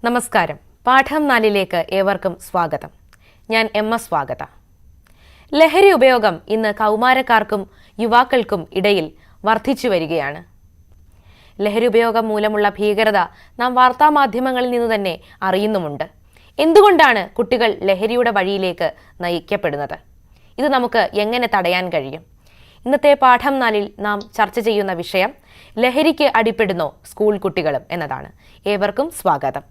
നമസ്കാരം. പാഠം 4ലേക്ക് ഏവർക്കും സ്വാഗതം. ഞാൻ സ്വാഗത. ലഹരി ഉപയോഗം ഇന്ന് കൗമാരക്കാർക്കും യുവാക്കൾക്കും ഇടയിൽ വർദ്ധിച്ചു വരികയാണ്. ലഹരി ഉപയോഗം മൂലമുള്ള ഭീകരത നാം വാർത്താമാധ്യമങ്ങളിൽ നിന്ന് തന്നെ അറിയുന്നുമുണ്ട്. എന്തുകൊണ്ടാണ് കുട്ടികൾ ലഹരിയുടെ വഴിയിലേക്ക് നയിക്കപ്പെടുന്നത്? ഇത് നമുക്ക് എങ്ങനെ തടയാൻ കഴിയും? ഇന്നത്തെ പാഠം 4ൽ നാം ചർച്ച ചെയ്യുന്ന വിഷയം ലഹരിക്ക് അടിപ്പെടുന്നോ സ്കൂൾ കുട്ടികളും എന്നതാണ്. ഏവർക്കും സ്വാഗതം.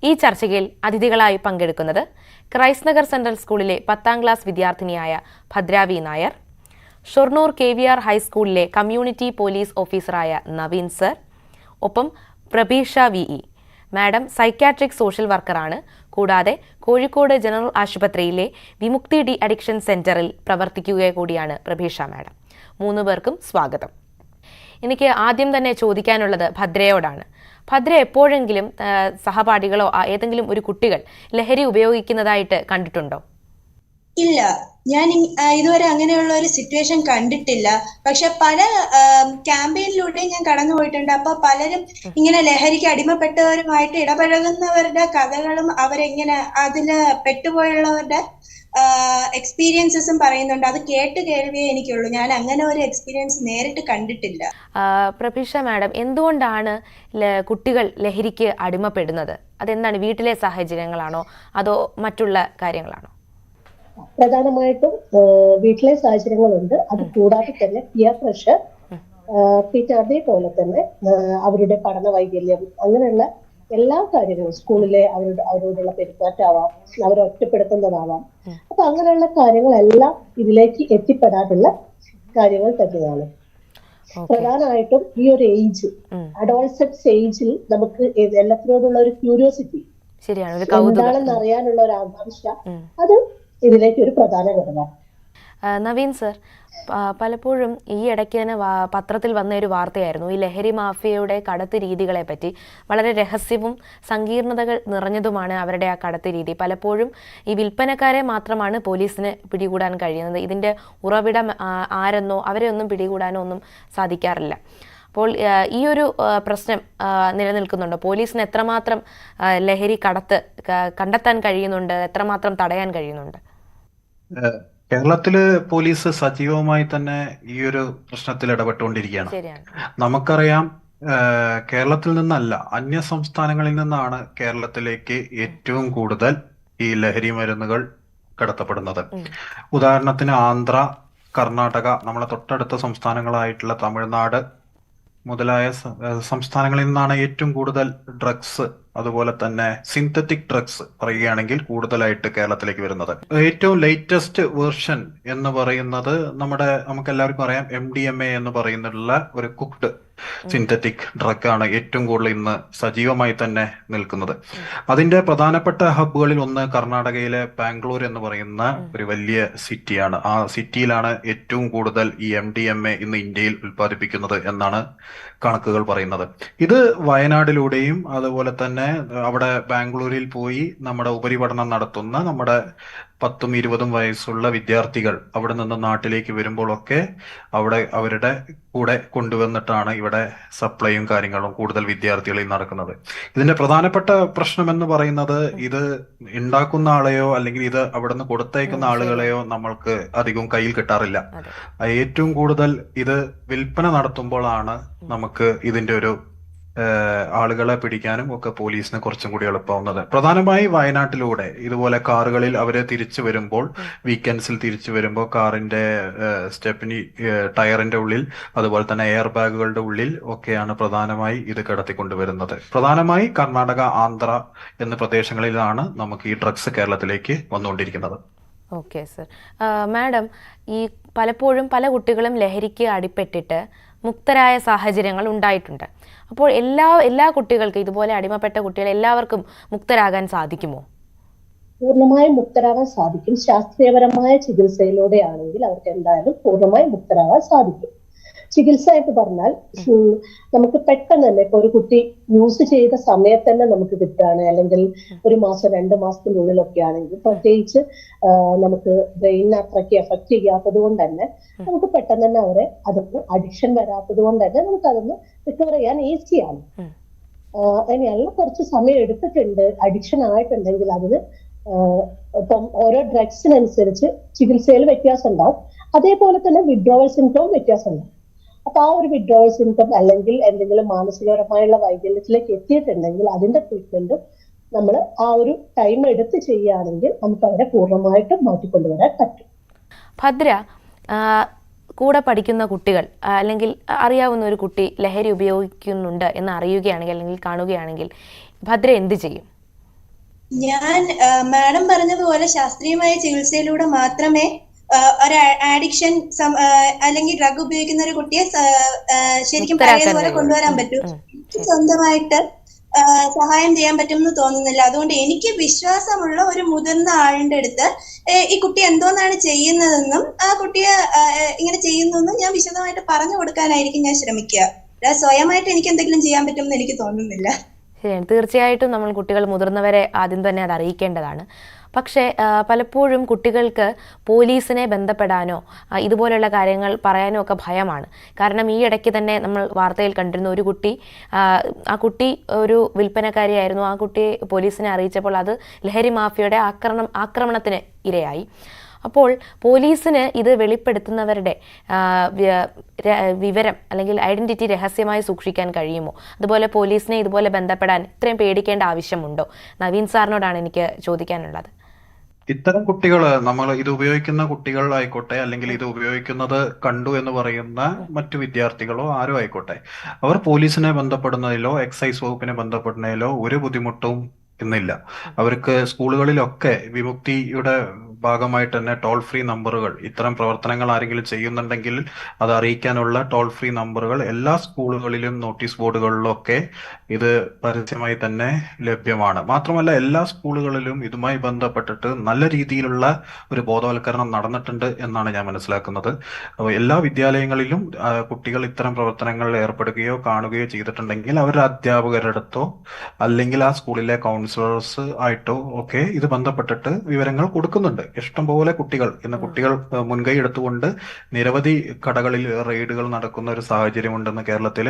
ഈ ചർച്ചയിൽ അതിഥികളായി പങ്കെടുക്കുന്നത് ക്രൈസ്റ്റ് നഗർ സെൻട്രൽ സ്കൂളിലെ 10ാം ക്ലാസ് വിദ്യാർത്ഥിനിയായ ഭദ്രാവി നായർ, ഷൊർണൂർ KVR ഹൈസ്കൂളിലെ കമ്മ്യൂണിറ്റി പോലീസ് ഓഫീസറായ നവീൻ സർ, ഒപ്പം Prabheesha VE. Madam psychiatric social വർക്കറാണ്. കൂടാതെ കോഴിക്കോട് ജനറൽ ആശുപത്രിയിലെ വിമുക്തി ഡി അഡിക്ഷൻ സെന്ററിൽ പ്രവർത്തിക്കുക കൂടിയാണ് പ്രഭീഷ മാഡം. 3 പേർക്കും സ്വാഗതം. എനിക്ക് ആദ്യം തന്നെ ചോദിക്കാനുള്ളത് ഭദ്രയോടാണ്. ഭദ്ര എപ്പോഴെങ്കിലും സഹപാഠികളോ ഏതെങ്കിലും ഒരു കുട്ടികൾ ലഹരി ഉപയോഗിക്കുന്നതായിട്ട് കണ്ടിട്ടുണ്ടോ? ഇല്ല, ഞാൻ ഇതുവരെ അങ്ങനെയുള്ള ഒരു സിറ്റുവേഷൻ കണ്ടിട്ടില്ല. പക്ഷെ പല ക്യാമ്പയിനിലൂടെ ഞാൻ കടന്നു പോയിട്ടുണ്ട്. അപ്പൊ പലരും ഇങ്ങനെ ലഹരിക്ക് അടിമപ്പെട്ടവരുമായിട്ട് ഇടപഴകുന്നവരുടെ കഥകളും അവരെങ്ങനെ അതില് പെട്ടുപോയുള്ളവരുടെ എക്സ്പീരിയൻസസും പറയുന്നുണ്ട്. അത് കേൾവിയേ എനിക്കുള്ളൂ. ഞാൻ അങ്ങനെ ഒരു എക്സ്പീരിയൻസ് നേരിട്ട് കണ്ടിട്ടില്ല. പ്രഭീഷ മാഡം, എന്തുകൊണ്ടാണ് കുട്ടികൾ ലഹരിക്ക് അടിമപ്പെടുന്നത്? അതെന്താണ്? വീട്ടിലെ സാഹചര്യങ്ങളാണോ അതോ മറ്റുള്ള കാര്യങ്ങളാണോ? പ്രധാനമായിട്ടും വീട്ടിലെ സാഹചര്യങ്ങളുണ്ട്. അത് കൂടാതെ തന്നെ പിയർ പ്രഷർ, പിന്നെ അതേപോലെ തന്നെ അവരുടെ പഠന വൈകല്യം, അങ്ങനെയുള്ള എല്ലാ കാര്യങ്ങളും, സ്കൂളിലെ അവരോടുള്ള പെരുമാറ്റമാവാം, അവരെ ഒറ്റപ്പെടുത്തുന്നതാവാം. അപ്പൊ അങ്ങനെയുള്ള കാര്യങ്ങളെല്ലാം ഇതിലേക്ക് എത്തിപ്പെടാനുള്ള കാര്യങ്ങൾ തന്നെയാണ്. പ്രധാനമായിട്ടും ഈ ഒരു ഏജ്, അഡോൾസെൻസ് ഏജിൽ നമുക്ക് എല്ലാത്തിനോടുള്ള ഒരു ക്യൂരിയോസിറ്റി, എന്താണെന്ന് അറിയാനുള്ള ഒരു ആകാംക്ഷ, അത് ഇതിലേക്ക് ഒരു പ്രധാന ഘടകം. നവീൻ സർ, പലപ്പോഴും ഈ ഇടയ്ക്ക് തന്നെ പത്രത്തിൽ വന്ന ഒരു വാർത്തയായിരുന്നു ഈ ലഹരി മാഫിയയുടെ കടത്ത് രീതികളെ പറ്റി. വളരെ രഹസ്യവും സങ്കീർണതകൾ നിറഞ്ഞതുമാണ് അവരുടെ ആ കടത്ത് രീതി. പലപ്പോഴും ഈ വിൽപ്പനക്കാരെ മാത്രമാണ് പോലീസിന് പിടികൂടാൻ കഴിയുന്നത്. ഇതിൻ്റെ ഉറവിടം ആരെന്നോ അവരെ ഒന്നും പിടികൂടാനോ ഒന്നും സാധിക്കാറില്ല. അപ്പോൾ ഈ ഒരു പ്രശ്നം നിലനിൽക്കുന്നുണ്ടോ? പോലീസിന് എത്രമാത്രം ലഹരി കടത്ത് കണ്ടെത്താൻ കഴിയുന്നുണ്ട്? എത്രമാത്രം തടയാൻ കഴിയുന്നുണ്ട്? കേരളത്തില് പോലീസ് സജീവമായി തന്നെ ഈ ഒരു പ്രശ്നത്തിൽ ഇടപെട്ടുകൊണ്ടിരിക്കുകയാണ്. നമുക്കറിയാം, കേരളത്തിൽ നിന്നല്ല, അന്യ സംസ്ഥാനങ്ങളിൽ നിന്നാണ് കേരളത്തിലേക്ക് ഏറ്റവും കൂടുതൽ ഈ ലഹരി മരുന്നുകൾ കടത്തപ്പെടുന്നത്. ഉദാഹരണത്തിന് ആന്ധ്ര, കർണാടക, നമ്മളെ തൊട്ടടുത്ത സംസ്ഥാനങ്ങളായിട്ടുള്ള തമിഴ്നാട് മുതലായ സംസ്ഥാനങ്ങളിൽ നിന്നാണ് ഏറ്റവും കൂടുതൽ ഡ്രഗ്സ്, അതുപോലെ തന്നെ സിന്തറ്റിക് ഡ്രഗ്സ് പറയുകയാണെങ്കിൽ കൂടുതലായിട്ട് കേരളത്തിലേക്ക് വരുന്നത്. ഏറ്റവും ലേറ്റസ്റ്റ് വേർഷൻ എന്ന് പറയുന്നത് നമുക്ക് എല്ലാവർക്കും അറിയാം, MDMA എന്ന് പറയുന്നുള്ള ഒരു കുക്ക്ഡ് സിന്തറ്റിക് ഡ്രഗ് ആണ് ഏറ്റവും കൂടുതൽ ഇന്ന് സജീവമായി തന്നെ നിൽക്കുന്നത്. അതിന്റെ പ്രധാനപ്പെട്ട ഹബ്ബുകളിൽ ഒന്ന് കർണാടകയിലെ ബാംഗ്ലൂർ എന്ന് പറയുന്ന ഒരു വലിയ സിറ്റിയാണ്. ആ സിറ്റിയിലാണ് ഏറ്റവും കൂടുതൽ ഈ MDMA ഇന്ന് ഇന്ത്യയിൽ ഉൽപ്പാദിപ്പിക്കുന്നത് എന്നാണ് കണക്കുകൾ പറയുന്നത്. ഇത് വയനാടിലൂടെയും അതുപോലെ തന്നെ അവിടെ ബാംഗ്ലൂരിൽ പോയി നമ്മുടെ ഉപരിപഠനം നടത്തുന്ന നമ്മുടെ 10ഉം 20ഉം വയസ്സുള്ള വിദ്യാർത്ഥികൾ അവിടെ നിന്ന് നാട്ടിലേക്ക് വരുമ്പോഴൊക്കെ അവിടെ അവരുടെ കൂടെ കൊണ്ടുവന്നിട്ടാണ് ഇവിടെ സപ്ലൈയും കാര്യങ്ങളും കൂടുതൽ വിദ്യാർത്ഥികളിൽ നടക്കുന്നത്. ഇതിന്റെ പ്രധാനപ്പെട്ട പ്രശ്നം എന്ന് പറയുന്നത്, ഇത് ഉണ്ടാക്കുന്ന ആളെയോ അല്ലെങ്കിൽ ഇത് അവിടെ നിന്ന് കൊടുത്തയക്കുന്ന ആളുകളെയോ നമ്മൾക്ക് അധികം കയ്യിൽ കിട്ടാറില്ല. ഏറ്റവും കൂടുതൽ ഇത് വിൽപ്പന നടത്തുമ്പോഴാണ് നമുക്ക് ഇതിന്റെ ഒരു ആളുകളെ പിടിക്കാനും ഒക്കെ പോലീസിന് കുറച്ചും കൂടി എളുപ്പമാവുന്നത്. പ്രധാനമായി വയനാട്ടിലൂടെ ഇതുപോലെ കാറുകളിൽ അവരെ തിരിച്ചു വരുമ്പോൾ, വീക്കെൻഡ്സിൽ തിരിച്ചു വരുമ്പോൾ കാറിന്റെ സ്റ്റെപ്പിനി ടയറിന്റെ ഉള്ളിൽ, അതുപോലെ തന്നെ എയർ ബാഗുകളുടെ ഉള്ളിൽ ഒക്കെയാണ് പ്രധാനമായി ഇത് കടത്തിക്കൊണ്ടുവരുന്നത്. പ്രധാനമായി കർണാടക, ആന്ധ്ര എന്ന പ്രദേശങ്ങളിലാണ് നമുക്ക് ഈ ഡ്രഗ്സ് കേരളത്തിലേക്ക് വന്നുകൊണ്ടിരിക്കുന്നത്. Okay sir. മാഡം, ഈ പലപ്പോഴും പല കുട്ടികളും ലഹരിക്ക് അടിപ്പെട്ടിട്ട് മുക്തരായ സാഹചര്യങ്ങൾ ഉണ്ടായിട്ടുണ്ട്. അപ്പോൾ എല്ലാ കുട്ടികൾക്കും, ഇതുപോലെ അടിമപ്പെട്ട കുട്ടികൾ എല്ലാവർക്കും മുക്തരാകാൻ സാധിക്കുമോ? പൂർണ്ണമായും മുക്തരാകാൻ സാധിക്കും. ശാസ്ത്രീയപരമായ ചികിത്സയിലൂടെ ആണെങ്കിൽ അവർക്ക് എന്തായാലും പൂർണ്ണമായും മുക്തരാകാൻ സാധിക്കും. ചികിത്സ എന്ന് പറഞ്ഞാൽ നമുക്ക് പെട്ടെന്ന് തന്നെ ഇപ്പൊ ഒരു കുട്ടി യൂസ് ചെയ്ത സമയത്ത് തന്നെ നമുക്ക് കിട്ടുകയാണ്, അല്ലെങ്കിൽ 1 മാസം 2 മാസത്തിനുള്ളിലൊക്കെ ആണെങ്കിൽ, പ്രത്യേകിച്ച് നമുക്ക് ബ്രെയിനിനെ അത്രയ്ക്ക് എഫക്ട് ചെയ്യാത്തത് കൊണ്ട് തന്നെ നമുക്ക് പെട്ടെന്ന് തന്നെ അവരെ അതൊന്ന് അഡിക്ഷൻ വരാത്തത് കൊണ്ട് തന്നെ നമുക്ക് അതൊന്ന് റിക്കവർ ചെയ്യാൻ ഈസിയാണ്. അതിനെല്ലാം കുറച്ച് സമയം എടുത്തിട്ടുണ്ട്. അഡിക്ഷൻ ആയിട്ടുണ്ടെങ്കിൽ അതിന് ഇപ്പം ഓരോ ഡ്രഗ്സിനനുസരിച്ച് ചികിത്സയിൽ വ്യത്യാസം ഉണ്ടാവും. അതേപോലെ തന്നെ വിഡ്രോവൽ സിംറ്റവും വ്യത്യാസം ഉണ്ടാവും. അപ്പൊ ആ ഒരു വിഡ്രോവൽ സിംറ്റം അല്ലെങ്കിൽ എന്തെങ്കിലും മാനസികപരമായുള്ള വൈകല്യത്തിലേക്ക് എത്തിയിട്ടുണ്ടെങ്കിൽ അതിന്റെ ട്രീറ്റ്മെന്റും നമ്മൾ ആ ഒരു ടൈം എടുത്ത് ചെയ്യുകയാണെങ്കിൽ നമുക്ക് അവരെ പൂർണ്ണമായിട്ടും മാറ്റിക്കൊണ്ടുവരാൻ പറ്റും. ഭദ്ര, കൂടെ പഠിക്കുന്ന കുട്ടികൾ അല്ലെങ്കിൽ അറിയാവുന്ന ഒരു കുട്ടി ലഹരി ഉപയോഗിക്കുന്നുണ്ട് എന്ന് അറിയുകയാണെങ്കിൽ അല്ലെങ്കിൽ കാണുകയാണെങ്കിൽ ഭദ്ര എന്ത് ചെയ്യും? ഞാൻ മാഡം പറഞ്ഞതുപോലെ ശാസ്ത്രീയമായ ചികിത്സയിലൂടെ മാത്രമേ ഒരു ആഡിക്ഷൻ അല്ലെങ്കിൽ ഡ്രഗ് ഉപയോഗിക്കുന്ന ഒരു കുട്ടിയെ ശരിക്കും പഴയതുപോലെ കൊണ്ടുവരാൻ പറ്റൂ. സ്വന്തമായിട്ട് സഹായം ചെയ്യാൻ പറ്റുമെന്ന് തോന്നുന്നില്ല. അതുകൊണ്ട് എനിക്ക് വിശ്വാസമുള്ള ഒരു മുതിർന്ന ആളിന്റെ അടുത്ത് ഈ കുട്ടി എന്തോന്നാണ് ചെയ്യുന്നതെന്നും ആ കുട്ടിയെ ഇങ്ങനെ ചെയ്യുന്നതെന്നും ഞാൻ വിശദമായിട്ട് പറഞ്ഞു കൊടുക്കാനായിരിക്കും ഞാൻ ശ്രമിക്കുക. സ്വയമായിട്ട് എനിക്ക് എന്തെങ്കിലും ചെയ്യാൻ പറ്റുമെന്ന് എനിക്ക് തോന്നുന്നില്ല. ശരിയാണ്, തീർച്ചയായിട്ടും നമ്മൾ കുട്ടികൾ മുതിർന്നവരെ ആദ്യം തന്നെ അത് അറിയിക്കേണ്ടതാണ്. പക്ഷേ പലപ്പോഴും കുട്ടികൾക്ക് പോലീസിനെ ബന്ധപ്പെടാനോ ഇതുപോലെയുള്ള കാര്യങ്ങൾ പറയാനോ ഒക്കെ ഭയമാണ്. കാരണം ഈ ഇടയ്ക്ക് തന്നെ നമ്മൾ വാർത്തയിൽ കണ്ടിരുന്ന ഒരു കുട്ടി, ആ കുട്ടി ഒരു വിൽപ്പനക്കാരിയായിരുന്നു. ആ കുട്ടി പോലീസിനെ അറിയിച്ചപ്പോൾ അത് ലഹരി മാഫിയയുടെ ആക്രമണത്തിന് ഇരയായി. അപ്പോൾ പോലീസിന് ഇത് വെളിപ്പെടുത്തുന്നവരുടെ വിവരം അല്ലെങ്കിൽ ഐഡന്റിറ്റി രഹസ്യമായി സൂക്ഷിക്കാൻ കഴിയുമോ? അതുപോലെ പോലീസിനെ ഇതുപോലെ ബന്ധപ്പെടാൻ ഇത്രയും പേടിക്കേണ്ട ആവശ്യമുണ്ടോ? നവീൻ സാറിനോടാണ് എനിക്ക് ചോദിക്കാനുള്ളത്. ഇത്തരം കുട്ടികൾ, നമ്മൾ ഇത് ഉപയോഗിക്കുന്ന കുട്ടികൾ ആയിക്കോട്ടെ, അല്ലെങ്കിൽ ഇത് ഉപയോഗിക്കുന്നത് കണ്ടു എന്ന് പറയുന്ന മറ്റു വിദ്യാർത്ഥികളോ ആരോ ആയിക്കോട്ടെ, അവർ പോലീസിനെ ബന്ധപ്പെടുന്നതിലോ എക്സൈസ് വകുപ്പിനെ ബന്ധപ്പെടുന്നതിലോ ഒരു ബുദ്ധിമുട്ടും ഇന്നില്ല. അവർക്ക് സ്കൂളുകളിലൊക്കെ വിമുക്തിയുടെ ഭാഗമായിട്ട് തന്നെ ടോൾ ഫ്രീ നമ്പറുകൾ, ഇത്തരം പ്രവർത്തനങ്ങൾ ആരെങ്കിലും ചെയ്യുന്നുണ്ടെങ്കിൽ അത് അറിയിക്കാനുള്ള ടോൾ ഫ്രീ നമ്പറുകൾ എല്ലാ സ്കൂളുകളിലും നോട്ടീസ് ബോർഡുകളിലും ഒക്കെ ഇത് പരസ്യമായി തന്നെ ലഭ്യമാണ്. മാത്രമല്ല എല്ലാ സ്കൂളുകളിലും ഇതുമായി ബന്ധപ്പെട്ടിട്ട് നല്ല രീതിയിലുള്ള ഒരു ബോധവൽക്കരണം നടന്നിട്ടുണ്ട് എന്നാണ് ഞാൻ മനസ്സിലാക്കുന്നത്. എല്ലാ വിദ്യാലയങ്ങളിലും കുട്ടികൾ ഇത്തരം പ്രവർത്തനങ്ങളിൽ ഏർപ്പെടുകയോ കാണുകയോ ചെയ്തിട്ടുണ്ടെങ്കിൽ അവരുടെ അധ്യാപകരുടെ അടുത്തോ അല്ലെങ്കിൽ ആ സ്കൂളിലെ കൗൺസിലേഴ്സ് ആയിട്ടോ ഒക്കെ ഇത് ബന്ധപ്പെട്ടിട്ട് വിവരങ്ങൾ കൊടുക്കുന്നുണ്ട്. ഇഷ്ടംപോലെ കുട്ടികൾ മുൻകൈ എടുത്തുകൊണ്ട് നിരവധി കടകളിൽ റെയ്ഡുകൾ നടക്കുന്ന ഒരു സാഹചര്യം ഉണ്ടെന്ന് കേരളത്തിൽ.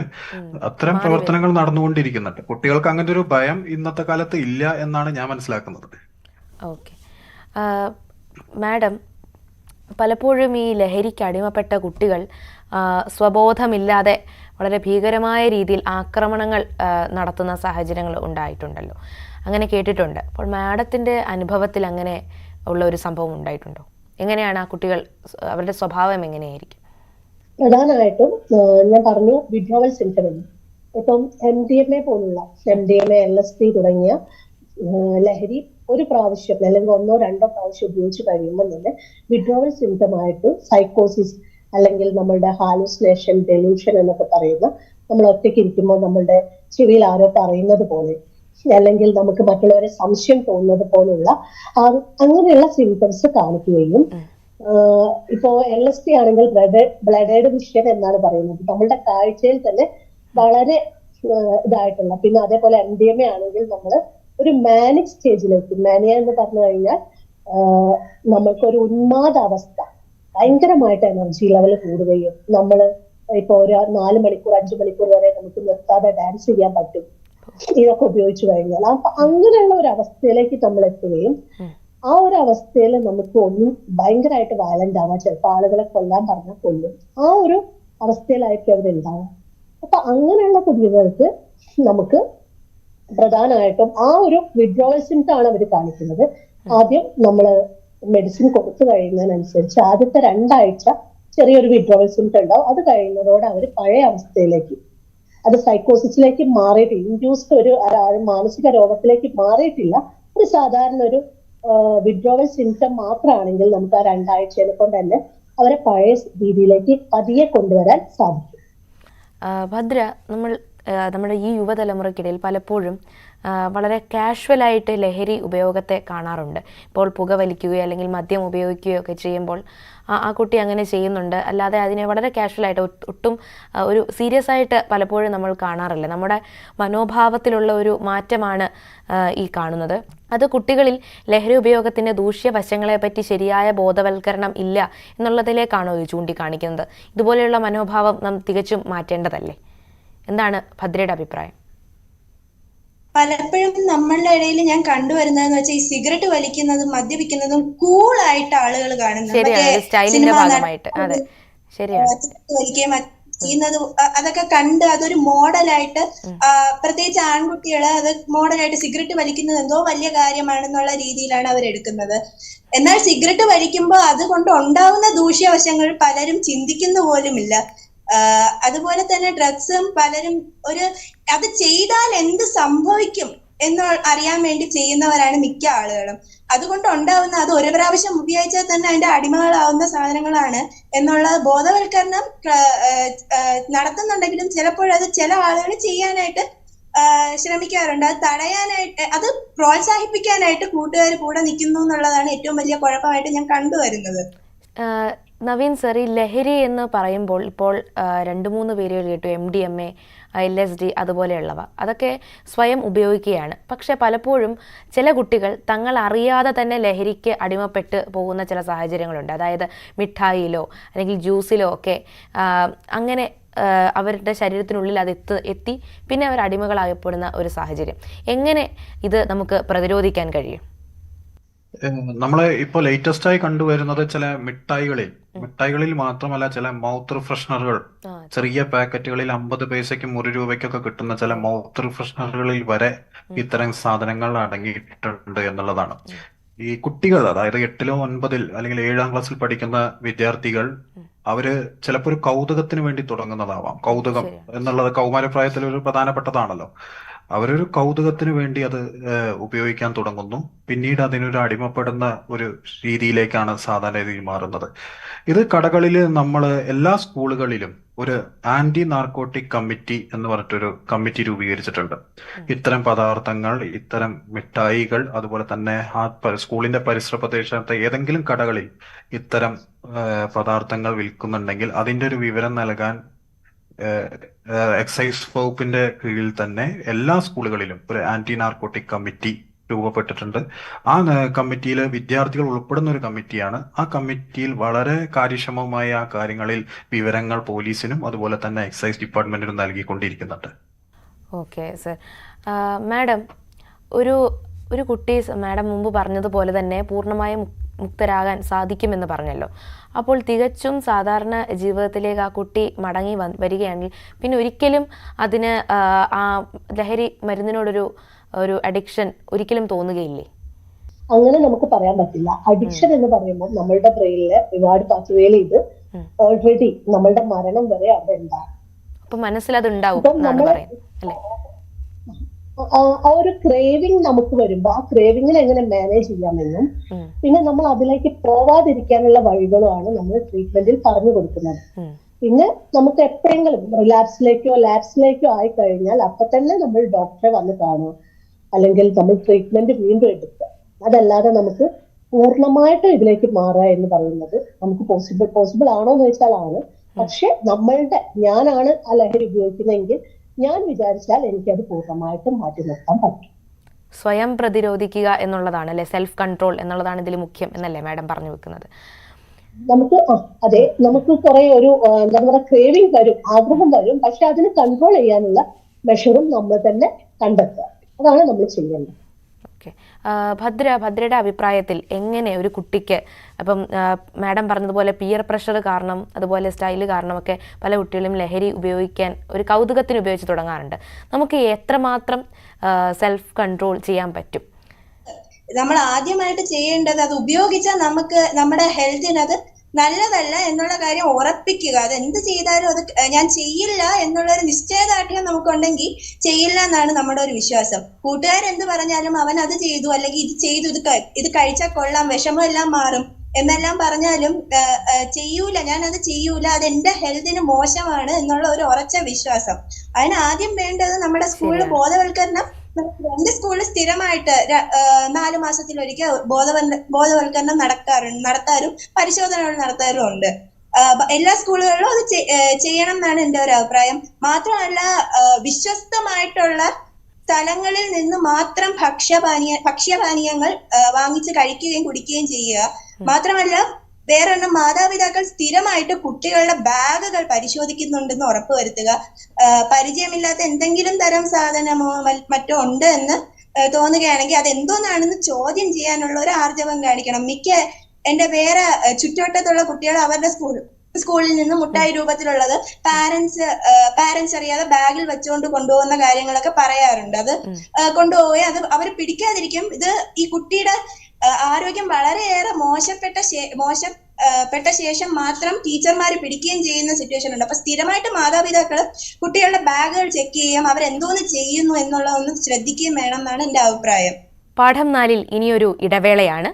അത്തരം പ്രവർത്തനങ്ങൾ നടന്നുകൊണ്ടിരിക്കുന്നുണ്ട്. കുട്ടികൾക്ക് അങ്ങനത്തെ ഒരു ഭയം ഇന്നത്തെ കാലത്ത് ഇല്ല എന്നാണ് ഞാൻ മനസ്സിലാക്കുന്നത്. ഓക്കെ മാഡം, പലപ്പോഴും ഈ ലഹരിക്ക് അടിമപ്പെട്ട കുട്ടികൾ സ്വബോധമില്ലാതെ വളരെ ഭീകരമായ രീതിയിൽ ആക്രമണങ്ങൾ നടത്തുന്ന സാഹചര്യങ്ങൾ ഉണ്ടായിട്ടുണ്ടല്ലോ, അങ്ങനെ കേട്ടിട്ടുണ്ട്. അപ്പോൾ മാഡത്തിൻ്റെ അനുഭവത്തിൽ അങ്ങനെ ഉള്ള ഒരു സംഭവം ഉണ്ടായിട്ടുണ്ടോ? എങ്ങനെയാണ് ആ കുട്ടികൾ, അവരുടെ സ്വഭാവം എങ്ങനെയായിരിക്കും? പ്രധാനമായിട്ടും ഞാൻ പറഞ്ഞു വിഡ്രോവൽ സിംറ്റം. ഇപ്പം MDMA പോലുള്ള MDMA, LSD തുടങ്ങിയ ലഹരി ഒരു പ്രാവശ്യം അല്ലെങ്കിൽ 1-2 പ്രാവശ്യം ഉപയോഗിച്ച് കഴിയുമ്പോൾ തന്നെ വിഡ്രോവൽ സിംറ്റം ആയിട്ട് സൈക്കോസിസ് അല്ലെങ്കിൽ നമ്മളുടെ ഹാലുസിനേഷൻ, ഡെലൂഷൻ എന്നൊക്കെ പറയുന്ന, നമ്മൾ ഒറ്റയ്ക്ക് ഇരിക്കുമ്പോൾ നമ്മളുടെ ചെവിയിൽ ആരോ പറയുന്നത് പോലെ അല്ലെങ്കിൽ നമുക്ക് മറ്റുള്ളവരെ സംശയം തോന്നുന്നത് പോലുള്ള അങ്ങനെയുള്ള സിംറ്റംസ് കാണിക്കുകയും, ഇപ്പോ LSD ആണെങ്കിൽ ബ്ലഡേഡ് വിഷൻ എന്നാണ് പറയുന്നത്, നമ്മളുടെ കാഴ്ചയിൽ തന്നെ വളരെ ഇതായിട്ടുള്ള, പിന്നെ അതേപോലെ MDMA ആണെങ്കിൽ നമ്മൾ ഒരു മാനിക് സ്റ്റേജിലേക്ക്, മാനിയ എന്ന് പറഞ്ഞു കഴിഞ്ഞാൽ നമ്മൾക്കൊരു ഉന്മാദാവസ്ഥ, ഭയങ്കരമായിട്ട് എനർജി ലെവൽ കൂടുകയും നമ്മൾ ഇപ്പൊ ഒരു 4 മണിക്കൂർ 5 മണിക്കൂർ വരെ നമുക്ക് നിർത്താതെ ഡാൻസ് ചെയ്യാൻ പറ്റും ഇതൊക്കെ ഉപയോഗിച്ചു കഴിഞ്ഞാൽ. അപ്പൊ അങ്ങനെയുള്ള ഒരു അവസ്ഥയിലേക്ക് നമ്മൾ എത്തുകയും ആ ഒരു അവസ്ഥയിൽ നമുക്ക് ഒന്നും ഭയങ്കരമായിട്ട് വയലന്റ് ആവാം, ചിലപ്പോൾ ആളുകളെ കൊല്ലാൻ പറഞ്ഞാൽ കൊല്ലും, ആ ഒരു അവസ്ഥയിലായിരിക്കും അവരുണ്ടാവാം. അപ്പൊ അങ്ങനെയുള്ള കുട്ടികൾക്ക് നമുക്ക് പ്രധാനമായിട്ടും ആ ഒരു വിഡ്രോവൽ സിംറ്റം ആണ് അവർ കാണിക്കുന്നത്. ആദ്യം നമ്മൾ മെഡിസിൻ കൊടുത്തു കഴിയുന്നതിനനുസരിച്ച് ആദ്യത്തെ 2 ആഴ്ച ചെറിയൊരു വിഡ്രോവൽ സിംറ്റം ഉണ്ടാവും. അത് കഴിയുന്നതോടെ അവർ പഴയ അവസ്ഥയിലേക്ക്, അത് സൈക്കോസിസിലേക്ക് മാറിയിട്ടില്ല, ഇൻഡ്യൂസ്ഡ് ഒരു മാനസിക രോഗത്തിലേക്ക് മാറിയിട്ടില്ല, ഒരു സാധാരണ ഒരു വിഡ്രോവൽ സിംറ്റം മാത്രമാണെങ്കിൽ നമുക്ക് ആ 2 ആഴ്ചയെ കൊണ്ട് തന്നെ അവരെ പഴയ രീതിയിലേക്ക് പതിയെ കൊണ്ടുവരാൻ സാധിക്കും. ഭദ്ര, നമ്മൾ നമ്മുടെ ഈ യുവതലമുറയ്ക്കിടയിൽ പലപ്പോഴും വളരെ കാഷ്വലായിട്ട് ലഹരി ഉപയോഗത്തെ കാണാറുണ്ട്. ഇപ്പോൾ പുകവലിക്കുകയോ അല്ലെങ്കിൽ മദ്യം ഉപയോഗിക്കുകയോ ഒക്കെ ചെയ്യുമ്പോൾ ആ കുട്ടി അങ്ങനെ ചെയ്യുന്നുണ്ട്, അല്ലാതെ അതിനെ വളരെ കാഷ്വലായിട്ട് ഒട്ടും ഒരു സീരിയസ് ആയിട്ട് പലപ്പോഴും നമ്മൾ കാണാറില്ല. നമ്മുടെ മനോഭാവത്തിലുള്ള ഒരു മാറ്റമാണ് ഈ കാണുന്നത്. അത് കുട്ടികളിൽ ലഹരി ഉപയോഗത്തിൻ്റെ ദൂഷ്യവശങ്ങളെപ്പറ്റി ശരിയായ ബോധവൽക്കരണം ഇല്ല എന്നുള്ളതിലേക്കാണോ ഇത് ചൂണ്ടിക്കാണിക്കുന്നത്? ഇതുപോലെയുള്ള മനോഭാവം നാം തികച്ചും മാറ്റേണ്ടതല്ലേ? എന്താണ് ഭദ്രയുടെ അഭിപ്രായം? പലപ്പോഴും നമ്മളുടെ ഇടയിൽ ഞാൻ കണ്ടുവരുന്നതെന്ന് വെച്ചാൽ ഈ സിഗരറ്റ് വലിക്കുന്നതും മദ്യപിക്കുന്നതും കൂളായിട്ട് ആളുകൾ കാണുന്നത്. വലിക്കുകയും ചെയ്യുന്നത് അതൊക്കെ കണ്ട് അതൊരു മോഡലായിട്ട്, പ്രത്യേകിച്ച് ആൺകുട്ടികള് അത് മോഡലായിട്ട് സിഗരറ്റ് വലിക്കുന്നത് എന്തോ വലിയ കാര്യമാണെന്നുള്ള രീതിയിലാണ് അവരെടുക്കുന്നത്. എന്നാൽ സിഗരറ്റ് വലിക്കുമ്പോൾ അതുകൊണ്ട് ഉണ്ടാവുന്ന ദൂഷ്യവശങ്ങൾ പലരും ചിന്തിക്കുന്ന പോലുമില്ല. അതുപോലെ തന്നെ ഡ്രഗ്സും പലരും അത് ചെയ്താൽ എന്ത് സംഭവിക്കും എന്ന് അറിയാൻ വേണ്ടി ചെയ്യുന്നവരാണ് മിക്ക ആളുകളും. അതുകൊണ്ട് ഉണ്ടാവുന്ന അത് ഒരു പ്രാവശ്യം ഉപയോഗിച്ചാൽ തന്നെ അതിന്റെ അടിമകളാവുന്ന സാധനങ്ങളാണ് എന്നുള്ള ബോധവൽക്കരണം നടത്തുന്നുണ്ടെങ്കിലും ചിലപ്പോഴത് ചില ആളുകൾ ചെയ്യാനായിട്ട് ശ്രമിക്കാറുണ്ട്. അത് തടയാനായിട്ട്, അത് പ്രോത്സാഹിപ്പിക്കാനായിട്ട് കൂട്ടുകാർ കൂടെ നിൽക്കുന്നു എന്നുള്ളതാണ് ഏറ്റവും വലിയ കുഴപ്പമായിട്ട് ഞാൻ കണ്ടുവരുന്നത്. നവീൻ സർ, ഈ ലഹരി എന്ന് പറയുമ്പോൾ ഇപ്പോൾ 2-3 പേരുകൾ കേട്ടു, MDMA, LSD അതുപോലെയുള്ളവ, അതൊക്കെ സ്വയം ഉപയോഗിക്കുകയാണ്. പക്ഷെ പലപ്പോഴും ചില കുട്ടികൾ തങ്ങൾ അറിയാതെ തന്നെ ലഹരിക്ക് അടിമപ്പെട്ട് പോകുന്ന ചില സാഹചര്യങ്ങളുണ്ട്. അതായത് മിഠായിയിലോ അല്ലെങ്കിൽ ജ്യൂസിലോ ഒക്കെ അങ്ങനെ അവരുടെ ശരീരത്തിനുള്ളിൽ അത് എത്തി പിന്നെ അവർ അടിമകളാകപ്പെടുന്ന ഒരു സാഹചര്യം. എങ്ങനെ ഇത് നമുക്ക് പ്രതിരോധിക്കാൻ കഴിയും? നമ്മള് ഇപ്പോൾ ലേറ്റസ്റ്റ് ആയി കണ്ടുവരുന്നത് ചില മിഠായികളിൽ മാത്രമല്ല, ചില മൗത്ത് റിഫ്രഷ്നറുകൾ, ചെറിയ പാക്കറ്റുകളിൽ 50 പൈസയ്ക്കും 1 രൂപയ്ക്കൊക്കെ കിട്ടുന്ന ചില മൗത്ത് റിഫ്രഷ്നറുകളിൽ വരെ ഇത്തരം സാധനങ്ങൾ അടങ്ങിയിട്ടുണ്ട് എന്നുള്ളതാണ്. ഈ കുട്ടികൾ, അതായത് 8-ലോ 9-ൽ അല്ലെങ്കിൽ 7-ാം ക്ലാസ്സിൽ പഠിക്കുന്ന വിദ്യാർത്ഥികൾ, അവര് ചിലപ്പോൾ ഒരു കൗതുകത്തിന് വേണ്ടി തുടങ്ങുന്നതാവാം. കൗതുകം എന്നുള്ളത് കൗമാരപ്രായത്തിൽ ഒരു പ്രധാനപ്പെട്ടതാണല്ലോ. അവരൊരു കൗതുകത്തിന് വേണ്ടി അത് ഉപയോഗിക്കാൻ തുടങ്ങുന്നു. പിന്നീട് അതിനൊരു അടിമപ്പെടുന്ന ഒരു രീതിയിലേക്കാണ് സാധാരണ രീതിയിൽ മാറുന്നത്. ഇത് കടകളിൽ നമ്മൾ എല്ലാ സ്കൂളുകളിലും ഒരു ആന്റി നാർക്കോട്ടിക് കമ്മിറ്റി എന്ന് പറഞ്ഞിട്ടൊരു കമ്മിറ്റി രൂപീകരിച്ചിട്ടുണ്ട്. ഇത്തരം പദാർത്ഥങ്ങൾ, ഇത്തരം മിഠായികൾ, അതുപോലെ തന്നെ ആ സ്കൂളിന്റെ പരിസര പ്രദേശത്തെ ഏതെങ്കിലും കടകളിൽ ഇത്തരം പദാർത്ഥങ്ങൾ വിൽക്കുന്നുണ്ടെങ്കിൽ അതിന്റെ ഒരു വിവരം നൽകാൻ എക്സൈസ് വകുപ്പിന്റെ കീഴിൽ തന്നെ എല്ലാ സ്കൂളുകളിലും ഒരു ആന്റി നാർക്കോട്ടിക് കമ്മിറ്റി രൂപപ്പെട്ടിട്ടുണ്ട്. ആ കമ്മിറ്റിയിൽ വിദ്യാർത്ഥികൾ ഉൾപ്പെടുന്ന ഒരു കമ്മിറ്റിയാണ്. ആ കമ്മിറ്റിയിൽ വളരെ കാര്യക്ഷമമായ ആ കാര്യങ്ങളിൽ വിവരങ്ങൾ പോലീസിനും അതുപോലെ തന്നെ എക്സൈസ് ഡിപ്പാർട്ട്മെന്റിനും നൽകിക്കൊണ്ടിരിക്കുന്നുണ്ട്. Okay sir. മാഡം, ഒരു കുട്ടി മാഡം മുമ്പ് പറഞ്ഞതുപോലെ തന്നെ പൂർണ്ണമായും മുക്തരാകാൻ സാധിക്കുമെന്ന് പറഞ്ഞല്ലോ. അപ്പോൾ തികച്ചും സാധാരണ ജീവിതത്തിലേക്ക് ആ കുട്ടി മടങ്ങി വരികയാണെങ്കിൽ പിന്നെ ഒരിക്കലും അതിന് ആ ലഹരി മരുന്നിനോടൊരു അഡിക്ഷൻ ഒരിക്കലും തോന്നുകയില്ലേ? അങ്ങനെ നമുക്ക് പറയാൻ പറ്റില്ല. അഡിക്ഷൻ എന്ന് പറയുമ്പോൾ നമ്മളുടെ ബ്രെയിനില് റിവാർഡ് പാത്വേയിൽ ഇത് ഓൾറെഡി നമ്മളുടെ മരണം വരെ അവിടെ ഉണ്ടാകും. അപ്പൊ മനസ്സിലതുണ്ടാവും. ആ ഒരു ക്രേവിങ് നമുക്ക് വരുമ്പോ ആ ക്രേവിങ്ങിനെ എങ്ങനെ മാനേജ് ചെയ്യാമെന്നും പിന്നെ നമ്മൾ അതിലേക്ക് പോവാതിരിക്കാനുള്ള വഴികളുമാണ് നമ്മൾ ട്രീറ്റ്മെന്റിൽ പറഞ്ഞു കൊടുക്കുന്നത്. പിന്നെ നമുക്ക് എപ്പോഴെങ്കിലും റിലാപ്സിലേക്കോ ലാപ്സിലേക്കോ ആയി കഴിഞ്ഞാൽ അപ്പൊ തന്നെ നമ്മൾ ഡോക്ടറെ വന്ന് കാണുക, അല്ലെങ്കിൽ നമ്മൾ ട്രീറ്റ്മെന്റ് വീണ്ടും എടുക്കുക. അതല്ലാതെ നമുക്ക് പൂർണ്ണമായിട്ടും ഇതിലേക്ക് മാറുക എന്ന് പറയുന്നത് നമുക്ക് പോസിബിൾ ആണോ എന്ന് വെച്ചാൽ ആണ്. പക്ഷെ ഞാനാണ് ആ ലഹരി ഉപയോഗിക്കുന്നതെങ്കിൽ ഞാൻ വിചാരിച്ചാൽ എനിക്കത് പൂർണ്ണമായിട്ടും മാറ്റി നിർത്താൻ പറ്റും. സ്വയം പ്രതിരോധിക്കുക എന്നുള്ളതാണ് അല്ലെ, സെൽഫ് കൺട്രോൾ എന്നുള്ളതാണ് ഇതിൽ മുഖ്യം എന്നല്ലേ മാഡം പറഞ്ഞു വെക്കുന്നത്? നമുക്ക് കുറെ എന്താ പറയുക, ക്രേവിംഗ് വരും, ആഗ്രഹം വരും. പക്ഷെ അതിന് കൺട്രോൾ ചെയ്യാനുള്ള മെഷറും നമ്മൾ തന്നെ കണ്ടെത്തുക. അതാണ് നമ്മൾ ചെയ്യേണ്ടത്. ഓക്കെ. ഭദ്രയുടെ അഭിപ്രായത്തിൽ എങ്ങനെ ഒരു കുട്ടിക്ക്, അപ്പം മാഡം പറഞ്ഞതുപോലെ പിയർ പ്രഷർ കാരണം അതുപോലെ സ്റ്റൈല് കാരണമൊക്കെ പല കുട്ടികളും ലഹരി ഉപയോഗിക്കാൻ ഒരു കൗതുകത്തിന് ഉപയോഗിച്ച് തുടങ്ങാറുണ്ട്. നമുക്ക് എത്രമാത്രം സെൽഫ് കൺട്രോൾ ചെയ്യാൻ പറ്റും? നമ്മൾ ആദ്യമായിട്ട് ചെയ്യേണ്ടത് അത് ഉപയോഗിച്ചാൽ നമുക്ക് നമ്മുടെ ഹെൽത്തിനത് നല്ലതല്ല എന്നുള്ള കാര്യം ഉറപ്പിക്കുക. അത് എന്ത് ചെയ്താലും അത് ഞാൻ ചെയ്യില്ല എന്നുള്ളൊരു നിശ്ചയദാർഢ്യം നമുക്കുണ്ടെങ്കിൽ ചെയ്യില്ല എന്നാണ് നമ്മുടെ ഒരു വിശ്വാസം. കൂട്ടുകാരെന്ത് പറഞ്ഞാലും അവൻ അത് ചെയ്തു അല്ലെങ്കിൽ ഇത് ചെയ്തു, ഇത് കഴിച്ചാൽ കൊള്ളാം, വിഷമം എല്ലാം മാറും എന്നെല്ലാം പറഞ്ഞാലും ചെയ്യൂല, ഞാനത് ചെയ്യൂല, അത് എന്റെ ഹെൽത്തിന് മോശമാണ് എന്നുള്ള ഒരു ഉറച്ച വിശ്വാസം. അതിന് ആദ്യം വേണ്ടത് നമ്മുടെ സ്കൂളിൽ ബോധവൽക്കരണം. 2 സ്കൂളിൽ സ്ഥിരമായിട്ട് 4 മാസത്തിലൊരിക്കൽ ബോധവൽക്കരണം നടത്താറും പരിശോധനകൾ നടത്താറും ഉണ്ട്. എല്ലാ സ്കൂളുകളിലും അത് ചെയ്യണം എന്നാണ് എന്റെ ഒരു അഭിപ്രായം. മാത്രമല്ല, വിശ്വസ്തമായിട്ടുള്ള സ്ഥലങ്ങളിൽ നിന്ന് മാത്രം ഭക്ഷ്യപാനീയങ്ങൾ വാങ്ങിച്ച് കഴിക്കുകയും കുടിക്കുകയും ചെയ്യുക. മാത്രമല്ല, വേറൊരെണ്ണം, മാതാപിതാക്കൾ സ്ഥിരമായിട്ട് കുട്ടികളുടെ ബാഗുകൾ പരിശോധിക്കുന്നുണ്ടെന്ന് ഉറപ്പുവരുത്തുക. പരിചയമില്ലാത്ത എന്തെങ്കിലും തരം സാധനമോ മറ്റോ ഉണ്ട് എന്ന് തോന്നുകയാണെങ്കിൽ അത് എന്തോന്നാണെന്ന് ചോദ്യം ചെയ്യാനുള്ള ഒരു ആർജവം കാണിക്കണം. എന്റെ വേറെ ചുറ്റുവട്ടത്തുള്ള കുട്ടികൾ അവരുടെ സ്കൂളിൽ നിന്ന് മുട്ടായി രൂപത്തിലുള്ളത് പാരന്റ്സ് അറിയാതെ ബാഗിൽ വെച്ചുകൊണ്ട് കൊണ്ടുപോകുന്ന കാര്യങ്ങളൊക്കെ പറയാറുണ്ട്. അത് കൊണ്ടുപോയി അത് അവർ പിടിക്കാതിരിക്കും. ഇത് ഈ കുട്ടിയുടെ ആരോഗ്യം വളരെയേറെ മോശപ്പെട്ട ശേഷം മാത്രം ടീച്ചർമാർ പിടിക്കുകയും ചെയ്യുന്ന സിറ്റുവേഷൻ ഉണ്ട്. അപ്പൊ സ്ഥിരമായിട്ട് മാതാപിതാക്കൾ കുട്ടികളുടെ ബാഗുകൾ ചെക്ക് ചെയ്യുകയും അവരെന്തോന്ന് ചെയ്യുന്നു എന്നുള്ളതൊന്ന് ശ്രദ്ധിക്കുകയും വേണം എന്നാണ് എന്റെ അഭിപ്രായം. പാഠം 4-ൽ ഇനിയൊരു ഇടവേളയാണ്.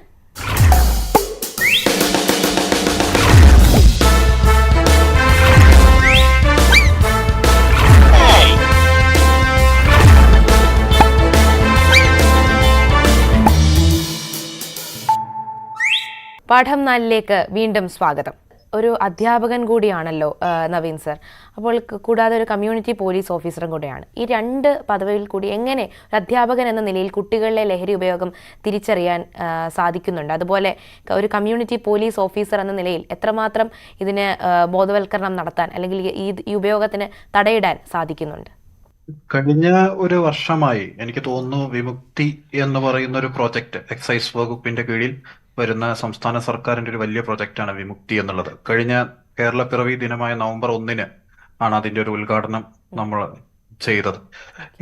പാഠം 4-ലേക്ക് വീണ്ടും സ്വാഗതം. ഒരു അധ്യാപകൻ കൂടിയാണല്ലോ നവീൻ സർ. അപ്പോൾ കൂടാതെ ഒരു കമ്മ്യൂണിറ്റി പോലീസ് ഓഫീസറും കൂടെയാണ്. ഈ 2 പദവിയിൽ കൂടി എങ്ങനെ ഒരു അധ്യാപകൻ എന്ന നിലയിൽ കുട്ടികളിലെ ലഹരി ഉപയോഗം തിരിച്ചറിയാൻ സാധിക്കുന്നുണ്ട്? അതുപോലെ ഒരു കമ്മ്യൂണിറ്റി പോലീസ് ഓഫീസർ എന്ന നിലയിൽ എത്രമാത്രം ഇതിന് ബോധവൽക്കരണം നടത്താൻ അല്ലെങ്കിൽ ഈ ഉപയോഗത്തിന് തടയിടാൻ സാധിക്കുന്നുണ്ട്? കഴിഞ്ഞ ഒരു വർഷമായി എനിക്ക് തോന്നുന്നു വിമുക്തി എന്ന് പറയുന്ന ഒരു പ്രോജക്റ്റ് എക്സൈസ് വകുപ്പിന്റെ കീഴിൽ വരുന്ന സംസ്ഥാന സർക്കാരിന്റെ ഒരു വലിയ പ്രൊജക്റ്റാണ് വിമുക്തി എന്നുള്ളത്. കഴിഞ്ഞ കേരള പിറവി ദിനമായ നവംബർ 1-ന് ആണ് അതിന്റെ ഒരു ഉദ്ഘാടനം നമ്മൾ ചെയ്തത്.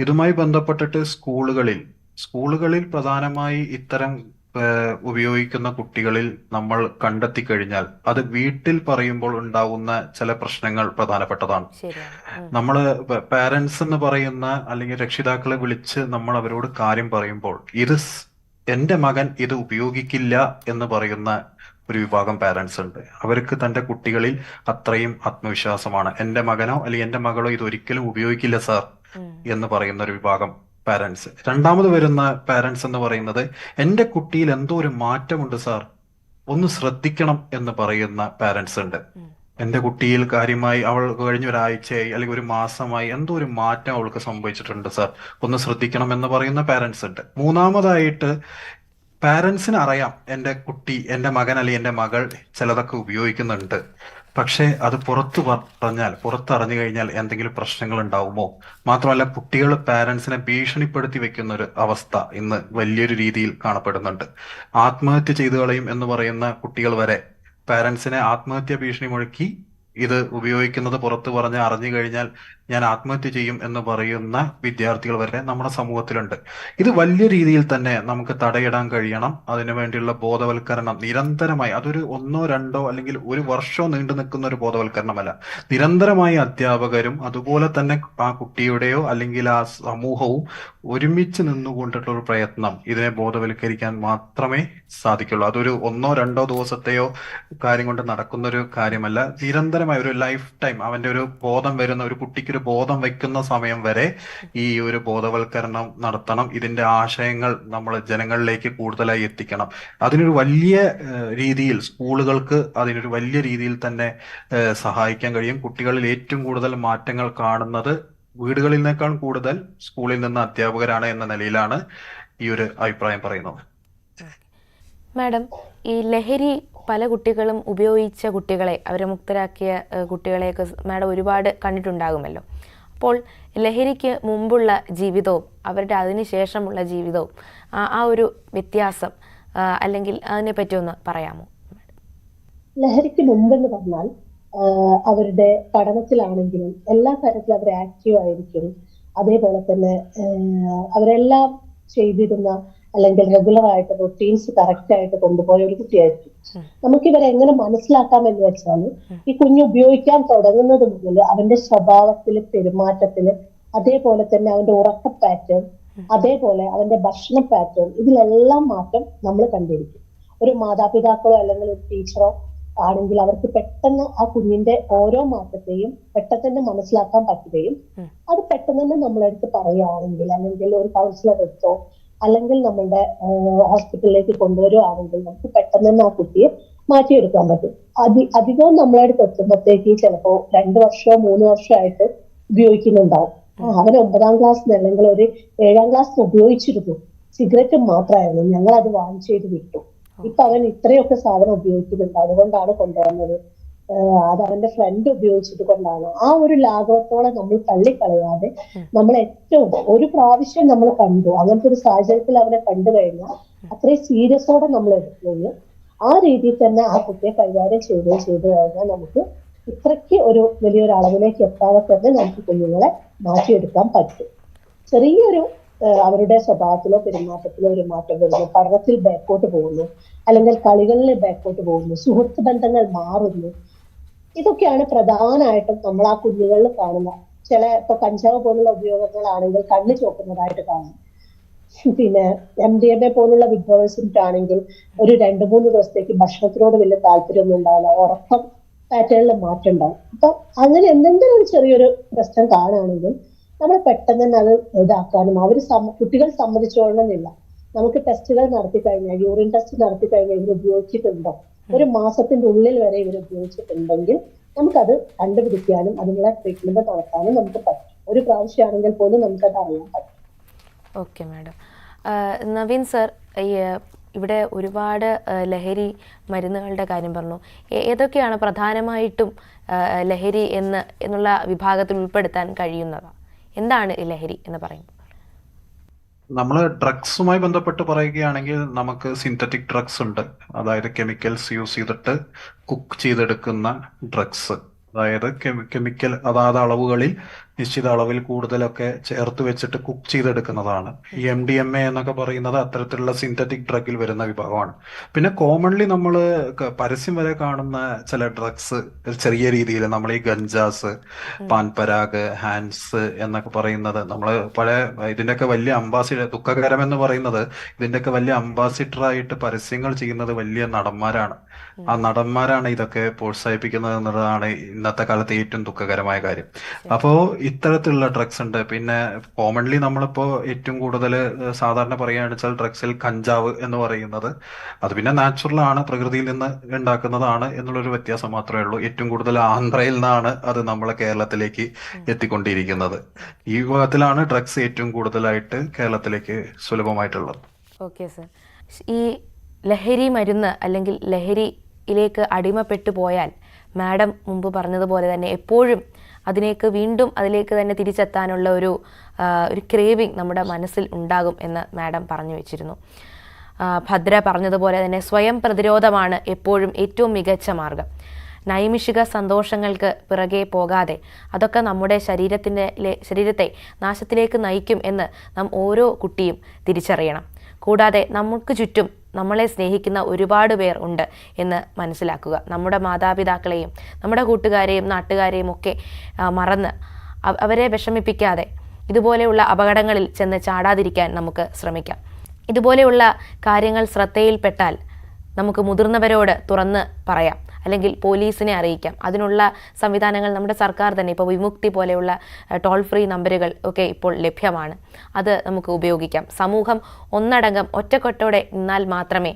ഇതുമായി ബന്ധപ്പെട്ടിട്ട് സ്കൂളുകളിൽ പ്രധാനമായി ഇത്തരം ഉപയോഗിക്കുന്ന കുട്ടികളിൽ നമ്മൾ കണ്ടെത്തി കഴിഞ്ഞാൽ അത് വീട്ടിൽ പറയുമ്പോൾ ഉണ്ടാവുന്ന ചില പ്രശ്നങ്ങൾ പ്രധാനപ്പെട്ടതാണ്. നമ്മള് പാരന്റ്സ് എന്ന് പറയുന്ന അല്ലെങ്കിൽ രക്ഷിതാക്കളെ വിളിച്ച് നമ്മൾ അവരോട് കാര്യം പറയുമ്പോൾ എന്റെ മകൻ ഇത് ഉപയോഗിക്കില്ല എന്ന് പറയുന്ന ഒരു വിഭാഗം പാരന്റ്സ് ഉണ്ട്. അവർക്ക് തന്റെ കുട്ടികളിൽ അത്രയും ആത്മവിശ്വാസമാണ്. എന്റെ മകനോ അല്ലെങ്കിൽ എന്റെ മകളോ ഇത് ഒരിക്കലും ഉപയോഗിക്കില്ല സാർ എന്ന് പറയുന്ന ഒരു വിഭാഗം പാരന്റ്സ്. രണ്ടാമത് വരുന്ന പാരന്റ്സ് എന്ന് പറയുന്നത് എന്റെ കുട്ടിയിൽ എന്തോ ഒരു മാറ്റമുണ്ട് സാർ, ഒന്ന് ശ്രദ്ധിക്കണം എന്ന് പറയുന്ന പാരന്റ്സ് ഉണ്ട്. എന്റെ കുട്ടിയിൽ കാര്യമായി അവൾ കഴിഞ്ഞ ഒരാഴ്ചയായി അല്ലെങ്കിൽ ഒരു മാസമായി എന്തോ ഒരു മാറ്റം അവൾക്ക് സംഭവിച്ചിട്ടുണ്ട് സാർ, ഒന്ന് ശ്രദ്ധിക്കണം എന്ന് പറയുന്ന പാരന്റ്സ് ഉണ്ട്. മൂന്നാമതായിട്ട് പാരന്റ്സിന് അറിയാം എന്റെ കുട്ടി, എന്റെ മകൻ അല്ലെങ്കിൽ എന്റെ മകൾ ചിലതൊക്കെ ഉപയോഗിക്കുന്നുണ്ട്, പക്ഷെ അത് പുറത്തറിഞ്ഞു കഴിഞ്ഞാൽ എന്തെങ്കിലും പ്രശ്നങ്ങൾ ഉണ്ടാവുമോ? മാത്രമല്ല കുട്ടികൾ പാരന്റ്സിനെ ഭീഷണിപ്പെടുത്തി വെക്കുന്ന ഒരു അവസ്ഥ ഇന്ന് വലിയൊരു രീതിയിൽ കാണപ്പെടുന്നുണ്ട്. ആത്മഹത്യ ചെയ്തു കളയും എന്ന് പറയുന്ന കുട്ടികൾ വരെ പാരന്റ്സിനെ ആത്മഹത്യ ഭീഷണി മുഴക്കി ഇത് ഉപയോഗിക്കുന്നത് അറിഞ്ഞു കഴിഞ്ഞാൽ ഞാൻ ആത്മഹത്യ ചെയ്യും എന്ന് പറയുന്ന വിദ്യാർത്ഥികൾ വരെ നമ്മുടെ സമൂഹത്തിലുണ്ട്. ഇത് വലിയ രീതിയിൽ തന്നെ നമുക്ക് തടയിടാൻ കഴിയണം. അതിനുവേണ്ടിയുള്ള ബോധവൽക്കരണം നിരന്തരമായി, അതൊരു 1, 2 അല്ലെങ്കിൽ ഒരു വർഷമോ നീണ്ടു നിൽക്കുന്ന ഒരു ബോധവൽക്കരണമല്ല, നിരന്തരമായി അധ്യാപകരും അതുപോലെ തന്നെ ആ കുട്ടിയുടെയോ അല്ലെങ്കിൽ ആ സമൂഹവും ഒരുമിച്ച് നിന്നുകൊണ്ടിട്ടുള്ള ഒരു പ്രയത്നം ഇതിനെ ബോധവൽക്കരിക്കാൻ മാത്രമേ സാധിക്കുള്ളൂ. അതൊരു 1, 2 ദിവസത്തെയോ കാര്യം കൊണ്ട് നടക്കുന്ന ഒരു കാര്യമല്ല. നിരന്തരമായ ഒരു ലൈഫ് ടൈം അവന്റെ ഒരു ബോധം വരുന്ന ഒരു കുട്ടിക്ക് ബോധം വെക്കുന്ന സമയം വരെ ഈ ഒരു ബോധവൽക്കരണം നടത്തണം. ഇതിന്റെ ആശയങ്ങൾ നമ്മൾ ജനങ്ങളിലേക്ക് കൂടുതലായി എത്തിക്കണം. അതിനൊരു വലിയ രീതിയിൽ സ്കൂളുകൾക്ക് അതിനൊരു വലിയ രീതിയിൽ തന്നെ സഹായിക്കാൻ കഴിയും. കുട്ടികളിൽ ഏറ്റവും കൂടുതൽ മാറ്റങ്ങൾ കാണുന്നത് വീടുകളിൽ കൂടുതൽ സ്കൂളിൽ നിന്ന് അധ്യാപകരാണ് എന്ന നിലയിലാണ് ഈ ഒരു അഭിപ്രായം പറയുന്നത്. മാഡം, ഈ ലഹരി പല കുട്ടികളും ഉപയോഗിച്ച കുട്ടികളെ, അവരെ മുക്തരാക്കിയ കുട്ടികളെയൊക്കെ മാഡം ഒരുപാട് കണ്ടിട്ടുണ്ടാകുമല്ലോ. അപ്പോൾ ലഹരിക്ക് മുമ്പുള്ള ജീവിതവും അവരുടെ അതിനുശേഷമുള്ള ജീവിതവും ആ ഒരു വ്യത്യാസം അല്ലെങ്കിൽ അതിനെപ്പറ്റി ഒന്ന് പറയാമോ? ലഹരിക്ക് മുമ്പെന്ന് പറഞ്ഞാൽ അവരുടെ പഠനത്തിലാണെങ്കിലും എല്ലാ കാര്യത്തിലും അവർ ആക്റ്റീവ് ആയിരിക്കും. അതേപോലെ തന്നെ അവരെല്ലാം ചെയ്തിരുന്ന അല്ലെങ്കിൽ റെഗുലർ ആയിട്ട് റൊട്ടീൻസ് കറക്റ്റ് ആയിട്ട് കൊണ്ടുപോയ ഒരു കുട്ടിയായിരിക്കും. നമുക്കിവരെ എങ്ങനെ മനസ്സിലാക്കാം എന്ന് വെച്ചാൽ ഈ കുഞ്ഞ് ഉപയോഗിക്കാൻ തുടങ്ങുന്നത് മുതൽ അവന്റെ സ്വഭാവത്തില്, പെരുമാറ്റത്തില്, അതേപോലെ തന്നെ അവന്റെ ഉറക്ക പാറ്റേൺ, അതേപോലെ അവന്റെ ഭക്ഷണ പാറ്റേൺ, ഇതിലെല്ലാം മാറ്റം നമ്മൾ കണ്ടിരിക്കും. ഒരു മാതാപിതാക്കളോ അല്ലെങ്കിൽ ഒരു ടീച്ചറോ ആണെങ്കിൽ അവർക്ക് പെട്ടെന്ന് ആ കുഞ്ഞിന്റെ ഓരോ മാറ്റത്തെയും പെട്ടെന്ന് തന്നെ മനസ്സിലാക്കാൻ പറ്റുകയും അത് പെട്ടെന്ന് തന്നെ നമ്മളെടുത്ത് പറയുകയാണെങ്കിൽ, അല്ലെങ്കിൽ ഒരു കൗൺസിലർ എടുത്തോ അല്ലെങ്കിൽ നമ്മളുടെ ഹോസ്പിറ്റലിലേക്ക് കൊണ്ടുവരുവാണെങ്കിൽ നമുക്ക് പെട്ടെന്ന് തന്നെ ആ കുട്ടിയെ മാറ്റിയെടുക്കാൻ പറ്റും. അധികവും നമ്മളടുത്ത് എത്തുമ്പോഴത്തേക്ക് ചിലപ്പോ 2 വർഷമോ 3 വർഷമായിട്ട് ഉപയോഗിക്കുന്നുണ്ടാവും. അവൻ 9ാം ക്ലാസ്സിന് അല്ലെങ്കിൽ ഒരു 7ാം ക്ലാസ്സിന് ഉപയോഗിച്ചിരുന്നു, സിഗരറ്റ് മാത്രമായിരുന്നു, ഞങ്ങൾ അത് വാങ്ങിച്ചെയ്ത് വിട്ടു. ഇപ്പൊ അവൻ ഇത്രയൊക്കെ സാധനം ഉപയോഗിക്കുന്നുണ്ട്, അതുകൊണ്ടാണ് കൊണ്ടുവന്നത്, അത് അവന്റെ ഫ്രണ്ട് ഉപയോഗിച്ചത് കൊണ്ടാണ്. ആ ഒരു ലാഘവത്തോടെ നമ്മൾ തള്ളിക്കളയാതെ നമ്മൾ ഏറ്റവും ഒരു പ്രാവശ്യം നമ്മൾ കണ്ടു, അങ്ങനത്തെ ഒരു സാഹചര്യത്തിൽ അവനെ കണ്ടു കഴിഞ്ഞാൽ അത്രയും സീരിയസോടെ നമ്മൾ എടുക്കുകയും ആ രീതിയിൽ തന്നെ ആ കുട്ടിയെ കൈകാര്യം ചെയ്തു കഴിഞ്ഞാൽ നമുക്ക് ഇത്രയ്ക്ക് ഒരു വലിയൊരു അളവിലേക്ക് എത്താതെ തന്നെ നമുക്ക് കുഞ്ഞുങ്ങളെ മാറ്റിയെടുക്കാൻ പറ്റും. ചെറിയൊരു അവരുടെ സ്വഭാവത്തിലോ പെരുമാറ്റത്തിലോ ഒരു മാറ്റം വരുന്നു, പഠനത്തിൽ ബാക്കോട്ട് പോകുന്നു, അല്ലെങ്കിൽ കളികളിൽ ബാക്കോട്ട് പോകുന്നു, സുഹൃത്ത് ബന്ധങ്ങൾ മാറുന്നു. ഇതൊക്കെയാണ് പ്രധാനമായിട്ടും നമ്മൾ ആ കുഞ്ഞുങ്ങളിൽ കാണുന്ന ഇപ്പൊ കഞ്ചാവ് പോലുള്ള ഉപയോഗങ്ങളാണെങ്കിൽ കണ്ണ് ചോക്കുന്നതായിട്ട് കാണും. പിന്നെ MDMA പോലുള്ള വിഡ്രോവൽസിന്റെ ആണെങ്കിൽ ഒരു 2-3 ദിവസത്തേക്ക് ഭക്ഷണത്തിനോട് വലിയ താല്പര്യമൊന്നും ഉണ്ടാവില്ല, ഉറക്കം പാറ്റേണിൽ മാറ്റം ഉണ്ടാവും. അപ്പൊ അങ്ങനെ എന്തെങ്കിലും ഒരു ചെറിയൊരു പ്രശ്നം കാണുകയാണെങ്കിൽ നമ്മൾ പെട്ടെന്ന് തന്നെ അത് ഇതാക്കാനും കുട്ടികൾ സമ്മതിച്ചോളണമെന്നില്ല. നമുക്ക് ടെസ്റ്റുകൾ നടത്തി കഴിഞ്ഞാൽ, യൂറിൻ ടെസ്റ്റ് നടത്തി കഴിഞ്ഞാൽ ഇവർ ഉപയോഗിച്ചിട്ടുണ്ടോ, 1 മാസത്തിന്റെ ഉള്ളിൽ വരെ ഇവർ ഉപയോഗിച്ചിട്ടുണ്ടെങ്കിൽ നമുക്കത് കണ്ടുപിടിക്കാനും അതിനുള്ള ട്രീറ്റ്മെന്റ് നടത്താനും നമുക്ക് പറ്റും. ഒരു പ്രാവശ്യമാണെങ്കിൽ പോലും നമുക്കത് അറിയാൻ പറ്റും. Okay madam. നവീൻ സർ, ഇവിടെ ഒരുപാട് ലഹരി കാര്യം പറഞ്ഞു. ഏതൊക്കെയാണ് പ്രധാനമായിട്ടും ലഹരി എന്നുള്ള വിഭാഗത്തിൽ ഉൾപ്പെടുത്താൻ കഴിയുന്നത്? എന്താണ് ഈ ലഹരി എന്ന് പറയുമ്പോൾ? നമ്മൾ ഡ്രഗ്സുമായി ബന്ധപ്പെട്ട് പറയുകയാണെങ്കിൽ നമുക്ക് സിന്തറ്റിക് ഡ്രഗ്സ് ഉണ്ട്, അതായത് കെമിക്കൽസ് യൂസ് ചെയ്തിട്ട് കുക്ക് ചെയ്തെടുക്കുന്ന ഡ്രഗ്സ്, അതായത് കെമിക്കൽ അതാത് അളവുകളിൽ നിശ്ചിത അളവിൽ കൂടുതലൊക്കെ ചേർത്ത് വെച്ചിട്ട് കുക്ക് ചെയ്തെടുക്കുന്നതാണ്. ഈ MDMA എന്നൊക്കെ പറയുന്നത് അത്തരത്തിലുള്ള സിന്തറ്റിക് ഡ്രഗിൽ വരുന്ന വിഭാഗമാണ്. പിന്നെ കോമൺലി നമ്മൾ പരസ്യം വരെ കാണുന്ന ചില ഡ്രഗ്സ് ചെറിയ രീതിയിൽ നമ്മൾ ഈ ഗഞ്ചാസ്, പാൻപരാഗ്, ഹാൻസ് എന്നൊക്കെ പറയുന്നത് നമ്മൾ ഇതിന്റെയൊക്കെ വലിയ അംബാസിഡർ, ദുഃഖകരം എന്ന് പറയുന്നത് ഇതിന്റെയൊക്കെ വലിയ അംബാസിഡർ ആയിട്ട് പരസ്യങ്ങൾ ചെയ്യുന്നത് വലിയ നടന്മാരാണ്. ആ നടന്മാരാണ് ഇതൊക്കെ പ്രോത്സാഹിപ്പിക്കുന്നത് എന്നുള്ളതാണ് ഇന്നത്തെ കാലത്ത് ഏറ്റവും ദുഃഖകരമായ കാര്യം. അപ്പോ ഇത്തരത്തിലുള്ള ഡ്രഗ്സ് ഉണ്ട്. പിന്നെ കോമൺലി നമ്മളിപ്പോ ഏറ്റവും കൂടുതൽ സാധാരണ പറയുകയാണെന്ന് വെച്ചാൽ ഡ്രഗ്സിൽ കഞ്ചാവ് എന്ന് പറയുന്നത് അത് പിന്നെ നാച്ചുറൽ ആണ്, പ്രകൃതിയിൽ നിന്ന് ഉണ്ടാക്കുന്നതാണ് എന്നുള്ളൊരു വ്യത്യാസം മാത്രമേ ഉള്ളൂ. ഏറ്റവും കൂടുതൽ ആന്ധ്രയിൽ നിന്നാണ് അത് നമ്മളെ കേരളത്തിലേക്ക് എത്തിക്കൊണ്ടിരിക്കുന്നത്. ഈ വിഭാഗത്തിലാണ് ഡ്രഗ്സ് ഏറ്റവും കൂടുതലായിട്ട് കേരളത്തിലേക്ക് സുലഭമായിട്ടുള്ളത്. Okay sir. ഈ ലഹരി മരുന്ന് അല്ലെങ്കിൽ ലഹരിയിലേക്ക് അടിമപ്പെട്ടു പോയാൽ മാഡം മുമ്പ് പറഞ്ഞതുപോലെ തന്നെ എപ്പോഴും വീണ്ടും അതിലേക്ക് തന്നെ തിരിച്ചെത്താനുള്ള ഒരു ക്രേവിങ് നമ്മുടെ മനസ്സിൽ ഉണ്ടാകും എന്ന് മാഡം പറഞ്ഞു വെച്ചിരുന്നു. ഭദ്ര പറഞ്ഞതുപോലെ തന്നെ സ്വയം പ്രതിരോധമാണ് എപ്പോഴും ഏറ്റവും മികച്ച മാർഗം. നൈമിഷിക സന്തോഷങ്ങൾക്ക് പിറകെ പോകാതെ അതൊക്കെ നമ്മുടെ ശരീരത്തെ നാശത്തിലേക്ക് നയിക്കും എന്ന് നാം ഓരോ കുട്ടിയും തിരിച്ചറിയണം. കൂടാതെ നമുക്ക് ചുറ്റും നമ്മളെ സ്നേഹിക്കുന്ന ഒരുപാട് പേർ ഉണ്ട് എന്ന് മനസ്സിലാക്കുക. നമ്മുടെ മാതാപിതാക്കളെയും നമ്മുടെ കൂട്ടുകാരെയും നാട്ടുകാരെയും ഒക്കെ മറന്ന് അവരെ വിഷമിപ്പിക്കാതെ ഇതുപോലെയുള്ള അപകടങ്ങളിൽ ചെന്ന് ചാടാതിരിക്കാൻ നമുക്ക് ശ്രമിക്കാം. ഇതുപോലെയുള്ള കാര്യങ്ങൾ ശ്രദ്ധയിൽപ്പെട്ടാൽ നമുക്ക് മുതിർന്നവരോട് തുറന്ന് പറയാം, അല്ലെങ്കിൽ പോലീസിനെ അറിയിക്കാം. അതിനുള്ള സംവിധാനങ്ങൾ നമ്മുടെ സർക്കാർ തന്നെ, ഇപ്പോൾ വിമുക്തി പോലെയുള്ള ടോൾ ഫ്രീ നമ്പറുകൾ ഒക്കെ ഇപ്പോൾ ലഭ്യമാണ്. അത് നമുക്ക് ഉപയോഗിക്കാം. സമൂഹം ഒന്നടങ്കം ഒറ്റക്കെട്ടോടെ നിന്നാൽ മാത്രമേ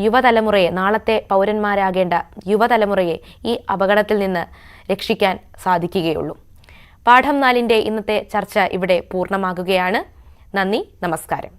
യുവതലമുറയെ, നാളത്തെ പൗരന്മാരാകേണ്ട യുവതലമുറയെ ഈ അപകടത്തിൽ നിന്ന് രക്ഷിക്കാൻ സാധിക്കുകയുള്ളൂ. പാഠം 4 ഇന്നത്തെ ചർച്ച ഇവിടെ പൂർണ്ണമാകുകയാണ്. നന്ദി, നമസ്കാരം.